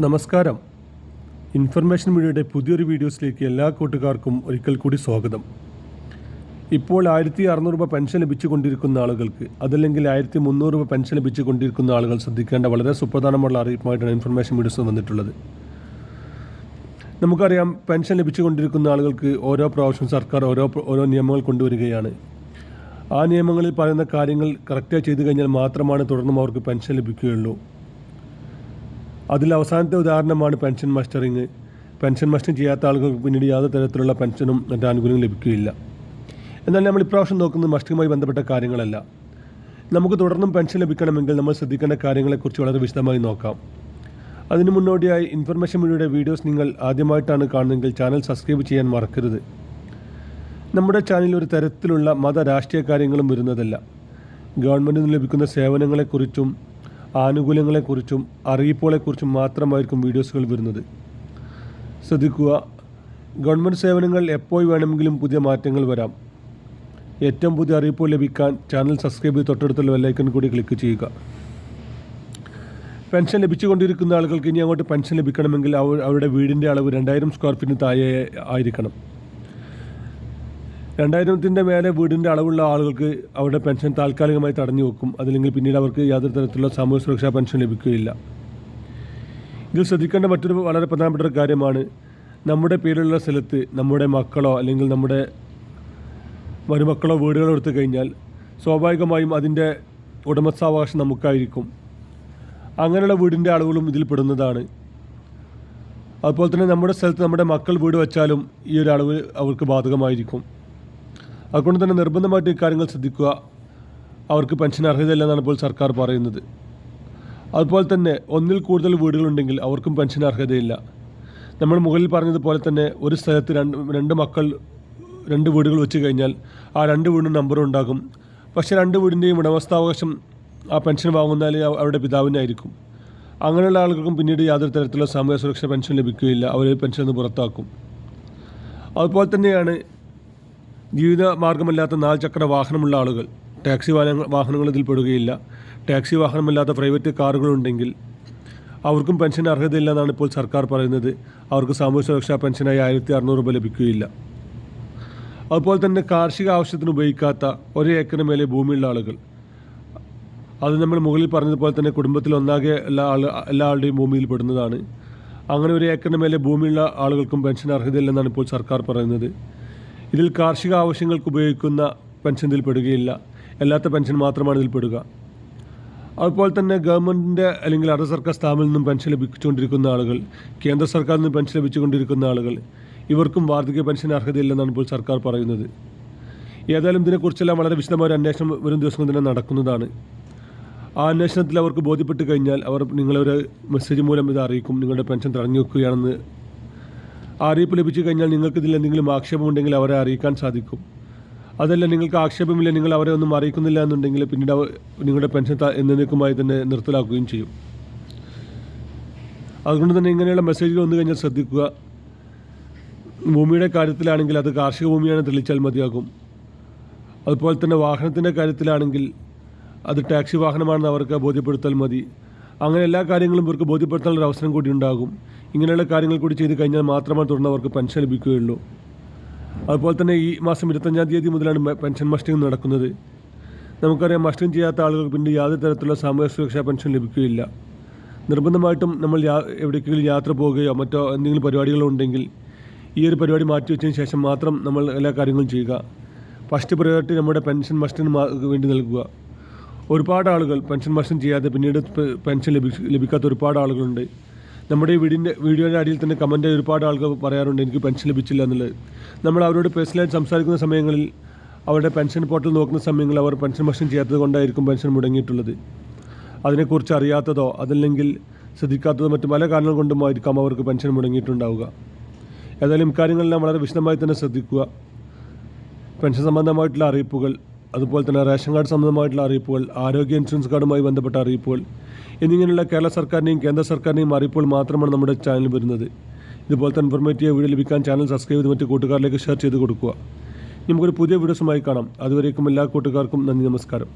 നമസ്കാരം. ഇൻഫർമേഷൻ മീഡിയയുടെ പുതിയൊരു വീഡിയോസിലേക്ക് എല്ലാ കൂട്ടുകാർക്കും ഒരിക്കൽ കൂടി സ്വാഗതം. ഇപ്പോൾ 1600 രൂപ പെൻഷൻ ലഭിച്ചുകൊണ്ടിരിക്കുന്ന ആളുകൾക്ക്, അതല്ലെങ്കിൽ 1300 രൂപ പെൻഷൻ ലഭിച്ചുകൊണ്ടിരിക്കുന്ന ആളുകൾ ശ്രദ്ധിക്കേണ്ട വളരെ സുപ്രധാനമുള്ള അറിയിപ്പുമായിട്ടാണ് ഇൻഫർമേഷൻ മീഡിയസ് വന്നിട്ടുള്ളത്. നമുക്കറിയാം, പെൻഷൻ ലഭിച്ചുകൊണ്ടിരിക്കുന്ന ആളുകൾക്ക് ഓരോ പ്രാവശ്യം സർക്കാർ ഓരോ നിയമങ്ങൾ കൊണ്ടുവരികയാണ്. ആ നിയമങ്ങളിൽ പറയുന്ന കാര്യങ്ങൾ കറക്റ്റായി ചെയ്തു കഴിഞ്ഞാൽ മാത്രമാണ് തുടർന്നും അവർക്ക് പെൻഷൻ ലഭിക്കുകയുള്ളൂ. അതിൽ അവസാനത്തെ ഉദാഹരണമാണ് പെൻഷൻ മസ്റ്ററിങ്. പെൻഷൻ മസ്റ്ററിങ് ചെയ്യാത്ത ആളുകൾക്ക് പിന്നീട് യാതൊരു തരത്തിലുള്ള പെൻഷനും മറ്റ് ആനുകൂല്യങ്ങളും ലഭിക്കുകയില്ല. എന്നാൽ നമ്മൾ ഇപ്രാവശ്യം നോക്കുന്നത് മസ്റ്ററിങ്ങുമായി ബന്ധപ്പെട്ട കാര്യങ്ങളല്ല. നമുക്ക് തുടർന്നും പെൻഷൻ ലഭിക്കണമെങ്കിൽ നമ്മൾ ശ്രദ്ധിക്കേണ്ട കാര്യങ്ങളെക്കുറിച്ച് വളരെ വിശദമായി നോക്കാം. അതിനു മുന്നോടിയായി ഇൻഫർമേഷൻ മീഡിയയുടെ വീഡിയോസ് നിങ്ങൾ ആദ്യമായിട്ടാണ് കാണുന്നതെങ്കിൽ ചാനൽ സബ്സ്ക്രൈബ് ചെയ്യാൻ മറക്കരുത്. നമ്മുടെ ചാനലിൽ ഒരു തരത്തിലുള്ള മത രാഷ്ട്രീയ കാര്യങ്ങളും വരുന്നതല്ല. ഗവൺമെൻറ്റിൽ നിന്ന് ലഭിക്കുന്ന സേവനങ്ങളെക്കുറിച്ചും ആനുകൂല്യങ്ങളെക്കുറിച്ചും അറിയിപ്പുകളെക്കുറിച്ചും മാത്രമായിരിക്കും വീഡിയോസുകൾ വരുന്നത്. ശ്രദ്ധിക്കുക, ഗവൺമെൻറ് സേവനങ്ങൾ എപ്പോൾ വേണമെങ്കിലും പുതിയ മാറ്റങ്ങൾ വരാം. ഏറ്റവും പുതിയ അറിയിപ്പുകൾ ലഭിക്കാൻ ചാനൽ സബ്സ്ക്രൈബ് ചെയ്ത് തൊട്ടടുത്തുള്ള ബെല്ലൈക്കൺ കൂടി ക്ലിക്ക് ചെയ്യുക. പെൻഷൻ ലഭിച്ചുകൊണ്ടിരിക്കുന്ന ആളുകൾക്ക് ഇനി അങ്ങോട്ട് പെൻഷൻ ലഭിക്കണമെങ്കിൽ അവരുടെ വീടിൻ്റെ അളവ് 2000 സ്ക്വയർ ഫീറ്റിന് താഴെ ആയിരിക്കണം. 2000-ൻ്റെ മേലെ വീടിൻ്റെ അളവുള്ള ആളുകൾക്ക് അവരുടെ പെൻഷൻ താൽക്കാലികമായി തടഞ്ഞു വെക്കും. അതല്ലെങ്കിൽ പിന്നീട് അവർക്ക് യാതൊരു തരത്തിലുള്ള സാമൂഹ്യ സുരക്ഷാ പെൻഷൻ ലഭിക്കുകയില്ല. ഇതിൽ ശ്രദ്ധിക്കേണ്ട മറ്റൊരു വളരെ പ്രധാനപ്പെട്ട ഒരു കാര്യമാണ്, നമ്മുടെ പേരിലുള്ള സ്ഥലത്ത് നമ്മുടെ മക്കളോ അല്ലെങ്കിൽ നമ്മുടെ മരുമക്കളോ വീടുകളോ എടുത്തു കഴിഞ്ഞാൽ സ്വാഭാവികമായും അതിൻ്റെ ഉടമസ്ഥാവകാശം നമുക്കായിരിക്കും. അങ്ങനെയുള്ള വീടിൻ്റെ അളവുകളും ഇതിൽ പെടുന്നതാണ്. അതുപോലെ തന്നെ നമ്മുടെ സ്ഥലത്ത് നമ്മുടെ മക്കൾ വീട് വെച്ചാലും ഈ ഒരു അളവ് അവർക്ക് ബാധകമായിരിക്കും. അതുകൊണ്ട് തന്നെ നിർബന്ധമായിട്ട് ഇക്കാര്യങ്ങൾ ശ്രദ്ധിക്കുക. അവർക്ക് പെൻഷൻ അർഹതയില്ലെന്നാണ് ഇപ്പോൾ സർക്കാർ പറയുന്നത്. അതുപോലെ തന്നെ ഒന്നിൽ കൂടുതൽ വീടുകളുണ്ടെങ്കിൽ അവർക്കും പെൻഷൻ അർഹതയില്ല. നമ്മൾ മുകളിൽ പറഞ്ഞതുപോലെ തന്നെ ഒരു സ്ഥലത്ത് രണ്ട് മക്കൾ 2 വീടുകൾ വെച്ച് കഴിഞ്ഞാൽ ആ 2 വീടിനും നമ്പർ ഉണ്ടാകും. പക്ഷേ 2 വീടിൻ്റെയും ഉടമസ്ഥാവകാശം ആ പെൻഷൻ വാങ്ങുന്നാൽ അവരുടെ പിതാവിനായിരിക്കും. അങ്ങനെയുള്ള ആളുകൾക്കും പിന്നീട് യാതൊരു തരത്തിലുള്ള സാമൂഹ്യ സുരക്ഷാ പെൻഷൻ ലഭിക്കുകയില്ല. അവരെ പെൻഷൻ നിന്ന് പുറത്താക്കും. അതുപോലെ തന്നെയാണ് ജീവിത മാർഗമല്ലാത്ത 4 ചക്ര വാഹനമുള്ള ആളുകൾ. ടാക്സി വാഹനങ്ങൾ ഇതിൽ പെടുകയില്ല. ടാക്സി വാഹനമല്ലാത്ത പ്രൈവറ്റ് കാറുകളുണ്ടെങ്കിൽ അവർക്കും പെൻഷൻ അർഹതയില്ല എന്നാണ് ഇപ്പോൾ സർക്കാർ പറയുന്നത്. അവർക്ക് സാമൂഹ്യ സുരക്ഷാ പെൻഷനായി 1600 രൂപ ലഭിക്കുകയില്ല. അതുപോലെ തന്നെ കാർഷിക ആവശ്യത്തിന് ഉപയോഗിക്കാത്ത 1 ഏക്കറിന് മേലെ ഭൂമിയുള്ള ആളുകൾ, അത് നമ്മൾ മുകളിൽ പറഞ്ഞതുപോലെ തന്നെ കുടുംബത്തിൽ ഒന്നാകെ എല്ലാ ആളുടെയും ഭൂമിയിൽ പെടുന്നതാണ്. അങ്ങനെ 1 ഏക്കറിന് മേലെ ഭൂമിയുള്ള ആളുകൾക്കും പെൻഷൻ അർഹതയില്ലെന്നാണ് ഇപ്പോൾ സർക്കാർ പറയുന്നത്. ഇതിൽ കാർഷിക ആവശ്യങ്ങൾക്ക് ഉപയോഗിക്കുന്ന പെൻഷൻ ഇതിൽ പെടുകയില്ല. അല്ലാത്ത പെൻഷൻ മാത്രമാണ് ഇതിൽ പെടുക. അതുപോലെ തന്നെ ഗവൺമെൻറ്റിൻ്റെ അല്ലെങ്കിൽ അർദ്ധ സർക്കാർ സ്ഥാപനത്തിൽ നിന്നും പെൻഷൻ ലഭിച്ചുകൊണ്ടിരിക്കുന്ന ആളുകൾ, കേന്ദ്ര സർക്കാരിൽ നിന്നും പെൻഷൻ ലഭിച്ചുകൊണ്ടിരിക്കുന്ന ആളുകൾ, ഇവർക്കും വാർദ്ധക്യ പെൻഷൻ അർഹതയില്ലെന്നാണ് ഇപ്പോൾ സർക്കാർ പറയുന്നത്. ഏതായാലും ഇതിനെക്കുറിച്ചെല്ലാം വളരെ വിശദമായ ഒരു അന്വേഷണം വരും ദിവസങ്ങൾ തന്നെ നടക്കുന്നതാണ്. ആ അന്വേഷണത്തിൽ അവർക്ക് ബോധ്യപ്പെട്ട് കഴിഞ്ഞാൽ അവർ നിങ്ങളൊരു മെസ്സേജ് മൂലം ഇത് അറിയിക്കും, നിങ്ങളുടെ പെൻഷൻ തടഞ്ഞു വെക്കുകയാണെന്ന്. അറിയിപ്പ് ലഭിച്ചു കഴിഞ്ഞാൽ നിങ്ങൾക്ക് ഇതിൽ എന്തെങ്കിലും ആക്ഷേപമുണ്ടെങ്കിൽ അവരെ അറിയിക്കാൻ സാധിക്കും. അതല്ല, നിങ്ങൾക്ക് ആക്ഷേപമില്ല, നിങ്ങൾ അവരെ ഒന്നും അറിയിക്കുന്നില്ല എന്നുണ്ടെങ്കിൽ പിന്നീട് നിങ്ങളുടെ പെൻഷൻ എന്നേക്കുമായി തന്നെ നിർത്തലാക്കുകയും ചെയ്യും. അതുകൊണ്ട് തന്നെ ഇങ്ങനെയുള്ള മെസ്സേജുകൾ വന്നു കഴിഞ്ഞാൽ ശ്രദ്ധിക്കുക. ഭൂമിയുടെ കാര്യത്തിലാണെങ്കിൽ അത് കാർഷിക ഭൂമിയാണ് തെളിയിച്ചാൽ മതിയാകും. അതുപോലെ തന്നെ വാഹനത്തിൻ്റെ കാര്യത്തിലാണെങ്കിൽ അത് ടാക്സി വാഹനമാണെന്ന് അവർക്ക് ബോധ്യപ്പെടുത്താൽ മതി. അങ്ങനെ എല്ലാ കാര്യങ്ങളും ഇവർക്ക് ബോധ്യപ്പെടുത്താനുള്ള അവസരം കൂടി ഉണ്ടാകും. ഇങ്ങനെയുള്ള കാര്യങ്ങൾ കൂടി ചെയ്ത് കഴിഞ്ഞാൽ മാത്രമാണ് തുടർന്ന് അവർക്ക് പെൻഷൻ ലഭിക്കുകയുള്ളൂ. അതുപോലെ തന്നെ ഈ മാസം 25-ാം തീയതി മുതലാണ് പെൻഷൻ മസ്റ്ററിങ് നടക്കുന്നത്. നമുക്കറിയാം, മസ്റ്ററിങ് ചെയ്യാത്ത ആളുകൾക്ക് പിന്നെ യാതൊരു തരത്തിലുള്ള സാമൂഹ്യ സുരക്ഷാ പെൻഷൻ ലഭിക്കുകയില്ല. നിർബന്ധമായിട്ടും നമ്മൾ എവിടേക്കെങ്കിലും യാത്ര പോവുകയോ മറ്റോ എന്തെങ്കിലും പരിപാടികളോ ഉണ്ടെങ്കിൽ ഈ ഒരു പരിപാടി മാറ്റിവെച്ചതിന് ശേഷം മാത്രം നമ്മൾ എല്ലാ കാര്യങ്ങളും ചെയ്യുക. ഫസ്റ്റ് പ്രയോറിറ്റി നമ്മുടെ പെൻഷൻ മസ്റ്ററിന് വേണ്ടി നൽകുക. ഒരുപാട് ആളുകൾ പെൻഷൻ മസ്റ്ററിങ് ചെയ്യാതെ പിന്നീട് പെൻഷൻ ലഭിക്കാത്ത ഒരുപാട് ആളുകളുണ്ട്. നമ്മുടെ ഈ വീഡിയോയുടെ അടിയിൽ തന്നെ കമൻറ്റ് ഒരുപാട് ആളുകൾ പറയാറുണ്ട്, എനിക്ക് പെൻഷൻ ലഭിച്ചില്ല എന്നുള്ളത്. നമ്മൾ അവരോട് പേഴ്സണലായി സംസാരിക്കുന്ന സമയങ്ങളിൽ അവരുടെ പെൻഷൻ പോർട്ടൽ നോക്കുന്ന സമയങ്ങളിൽ അവർ പെൻഷൻ മസ്റ്ററിങ് ചെയ്യാത്തത് കൊണ്ടായിരിക്കും പെൻഷൻ മുടങ്ങിയിട്ടുള്ളത്. അതിനെക്കുറിച്ച് അറിയാത്തതോ അതല്ലെങ്കിൽ ശ്രദ്ധിക്കാത്തതോ മറ്റു പല കാരണങ്ങൾ കൊണ്ടുമായിരിക്കാം അവർക്ക് പെൻഷൻ മുടങ്ങിയിട്ടുണ്ടാവുക. ഏതായാലും ഇക്കാര്യങ്ങളെല്ലാം വളരെ വിശദമായി തന്നെ ശ്രദ്ധിക്കുക. പെൻഷൻ സംബന്ധമായിട്ടുള്ള അറിയിപ്പുകൾ, അതുപോലെ തന്നെ റേഷൻ കാർഡ് സംബന്ധമായിട്ടുള്ള അറിയിപ്പുകൾ, ആരോഗ്യ ഇൻഷുറൻസ് കാർഡുമായി ബന്ധപ്പെട്ട അറിയിപ്പുകൾ എന്നിങ്ങനെയുള്ള കേരള സർക്കാരിൻ്റെയും കേന്ദ്ര സർക്കാരിൻ്റെയും അറിയിപ്പുകൾ മാത്രമാണ് നമ്മുടെ ചാനലിൽ വരുന്നത്. ഇതുപോലത്തെ ഇൻഫോർമേറ്റീവ് വീഡിയോ ലഭിക്കാൻ ചാനൽ സബ്സ്ക്രൈബ് ചെയ്ത് മറ്റു കൂട്ടുകാരിലേക്ക് ഷെയർ ചെയ്ത് കൊടുക്കുക. നമുക്കൊരു പുതിയ വീഡിയോസുമായി കാണാം. അതുവരേക്കും എല്ലാ കൂട്ടുകാർക്കും നന്ദി, നമസ്കാരം.